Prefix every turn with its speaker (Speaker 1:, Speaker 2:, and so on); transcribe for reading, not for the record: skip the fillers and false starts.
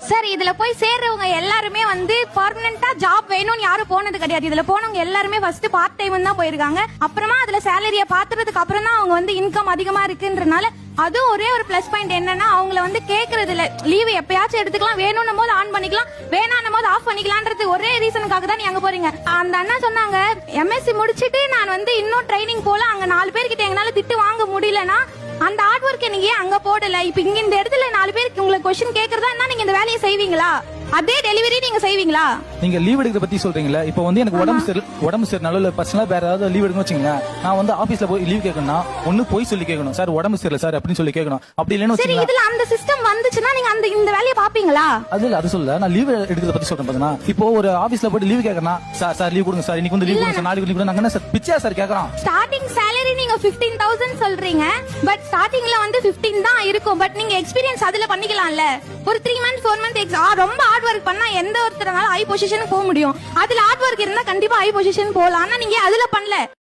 Speaker 1: Sir இதுல போய் சேர்றவங்க எல்லாருமே வந்து பெர்மனண்டா ஜாப் வேணும்னு யாரும் போனது கிடையாது. இதுல போனவங்க எல்லாருமே ஃபர்ஸ்ட் பார்ட் டைம் தான் போயிருக்காங்க. அப்புறமா அதுல சேலரிய பாத்துறதுக்கு அப்புறம் தான் அவங்க வந்து இன்கம் அதிகமா இருக்குன்றனால அதுவும் ஒரே ஒரு பிளஸ் பாயிண்ட் என்னன்னா அவங்கள வந்து கேக்குறது இல்ல. லீவு எப்பயாச்சும் எடுத்துக்கலாம், வேணும்னும் போது ஆன் பண்ணிக்கலாம், வேணாம் போது ஆஃப் பண்ணிக்கலாம்ன்றது ஒரே ரீசனுக்காக தான் நீ அங்க போறீங்க. அந்த அண்ணா சொன்னாங்க எம்எஸ்சி முடிச்சிட்டு நான் வந்து இன்னும் ட்ரைனிங் போல அங்க 4 பேர்கிட்ட எங்களால திட்டு வாங்க முடியலன்னா அந்த ஹார்ட் ஒர்க் நீங்க ஏன் அங்க போடல? இப்ப இங்க இந்த இடத்துல 4 பேருக்கு உங்களுக்கு क्वेश्चन கேக்குறதா என்ன நீங்க இந்த வேலையை செய்வீங்களா? அதே டெலிவரி நீங்க செய்வீங்களா?
Speaker 2: நீங்க லீவ் எடுக்கிறத பத்தி சொல்றீங்களா? இப்போ வந்து எனக்கு உடம்பு சரியில்லை இல்ல பர்சனலா வேற ஏதாவது லீவ் எடுக்கணும் வச்சுங்க, நான் வந்து ஆபீஸ்ல போய் லீவ் கேட்கணும்னா ஒண்ணு போய் சொல்லி கேட்கணும், சார் உடம்பு சரியில்லை சார் அப்படின்னு சொல்லி கேட்கணும். அப்படி இல்லைன்னு
Speaker 1: சரி, இதுல அந்த சிஸ்டம் வந்துச்சுன்னா நீங்க அந்த இந்த வேலையை பாப்பீங்களா?
Speaker 2: அது சொல்ல நான் லீவ் எடுக்கிறத பத்தி சொல்றேன். பாத்தீங்கன்னா இப்போ ஒரு ஆபீஸ்ல போய் லீவ் கேட்கறேன், சார் லீவ் கொடுங்க சார், இன்னைக்கு வந்து லீவ் கொடுங்க சார், நாளைக்கு லீவ் கொடுங்க, நாங்க என்ன சார் பிச்சையா சார் கேக்குறோம்?
Speaker 1: ஸ்டார்டிங் salary நீங்க 15,000 சொல்றீங்க, பட் ஸ்டார்டிங்ல வந்து 15 தான் இருக்கும். பட் நீங்க எக்ஸ்பீரியன்ஸ் அதுல பண்ணிக்கலாம்ல. ஒரு 3 months 4 months ரொம்ப ஹார்ட் ஒர்க் பண்ணா எந்த ஒருத்தரால ஹை பொசிஷனுக்கு போக முடியும். அதுல ஹார்ட் ஒர்க் இருந்தா கண்டிப்பா ஹை பொசிஷன் போலாம். ஆனா நீங்க அதுல பண்ணல.